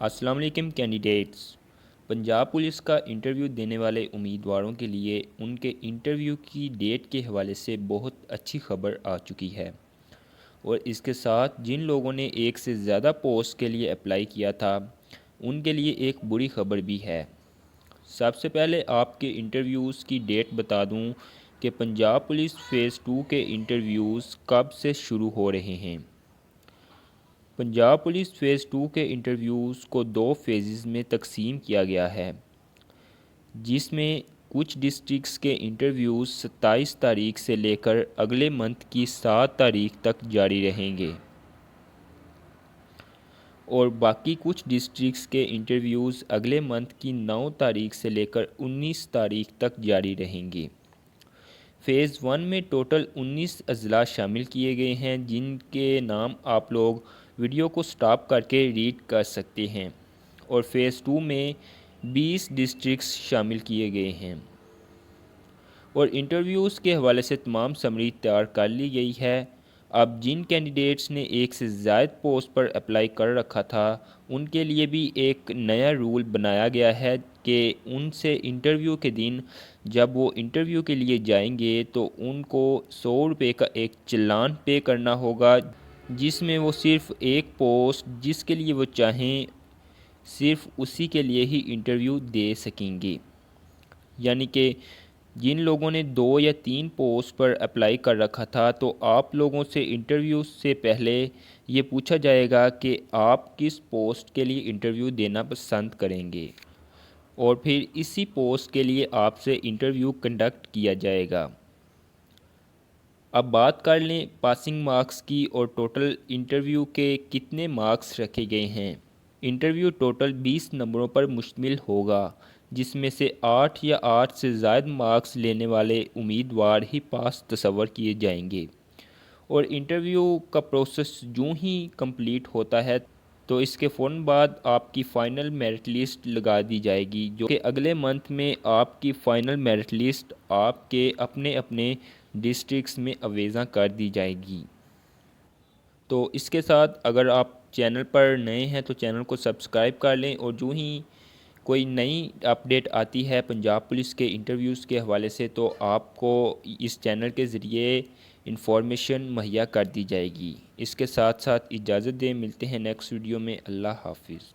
السلام علیکم candidates. Punjab police کا انٹرویو دینے والے امیدواروں کے لیے ان کے انٹرویو کی ڈیٹ کے حوالے سے بہت اچھی خبر آ چکی ہے، اور اس کے ساتھ جن لوگوں نے ایک سے زیادہ پوسٹ کے لیے اپلائی کیا تھا ان کے لیے ایک بری خبر بھی ہے۔ سب سے پہلے آپ کے انٹرویوز کی ڈیٹ بتا دوں کہ پنجاب پولیس فیز 2 کے انٹرویوز کب سے شروع ہو رہے ہیں۔ پنجاب پولیس فیز 2 کے انٹرویوز کو 2 فیزز میں تقسیم کیا گیا ہے، جس میں کچھ ڈسٹرکٹس کے انٹرویوز 27 تاریخ سے لے کر اگلے منتھ کی 7 تاریخ تک جاری رہیں گے، اور باقی کچھ ڈسٹرکٹس کے انٹرویوز اگلے منتھ کی 9 تاریخ سے لے کر 19 تاریخ تک جاری رہیں گے۔ فیز 1 میں ٹوٹل 19 اضلاع شامل کیے گئے ہیں، جن کے نام آپ لوگ ویڈیو کو سٹاپ کر کے ریڈ کر سکتے ہیں، اور فیز 2 میں 20 ڈسٹرکٹس شامل کیے گئے ہیں، اور انٹرویوز کے حوالے سے تمام سمری تیار کر لی گئی ہے۔ اب جن کینڈیڈیٹس نے ایک سے زائد پوسٹ پر اپلائی کر رکھا تھا ان کے لیے بھی ایک نیا رول بنایا گیا ہے کہ ان سے انٹرویو کے دن جب وہ انٹرویو کے لیے جائیں گے تو ان کو 100 روپے کا ایک چلان پے کرنا ہوگا، جس میں وہ صرف ایک پوسٹ جس کے لیے وہ چاہیں صرف اسی کے لیے ہی انٹرویو دے سکیں گے۔ یعنی کہ جن لوگوں نے 2 یا 3 پوسٹ پر اپلائی کر رکھا تھا تو آپ لوگوں سے انٹرویو سے پہلے یہ پوچھا جائے گا کہ آپ کس پوسٹ کے لیے انٹرویو دینا پسند کریں گے، اور پھر اسی پوسٹ کے لیے آپ سے انٹرویو کنڈکٹ کیا جائے گا۔ اب بات کر لیں پاسنگ مارکس کی اور ٹوٹل انٹرویو کے کتنے مارکس رکھے گئے ہیں۔ انٹرویو ٹوٹل 20 نمبروں پر مشتمل ہوگا، جس میں سے 8 یا 8 سے زائد مارکس لینے والے امیدوار ہی پاس تصور کیے جائیں گے، اور انٹرویو کا پروسیس یوں ہی کمپلیٹ ہوتا ہے تو اس کے فوراً بعد آپ کی فائنل میرٹ لسٹ لگا دی جائے گی، جو کہ اگلے منتھ میں آپ کی فائنل میرٹ لسٹ آپ کے اپنے اپنے ڈسٹرکٹس میں اویزاں کر دی جائے گی۔ تو اس کے ساتھ اگر آپ چینل پر نئے ہیں تو چینل کو سبسکرائب کر لیں، اور جو ہی کوئی نئی اپڈیٹ آتی ہے پنجاب پولیس کے انٹرویوز کے حوالے سے تو آپ کو اس چینل کے ذریعے انفارمیشن مہیا کر دی جائے گی۔ اس کے ساتھ ساتھ اجازت دیں، ملتے ہیں نیکسٹ ویڈیو میں۔ اللہ حافظ۔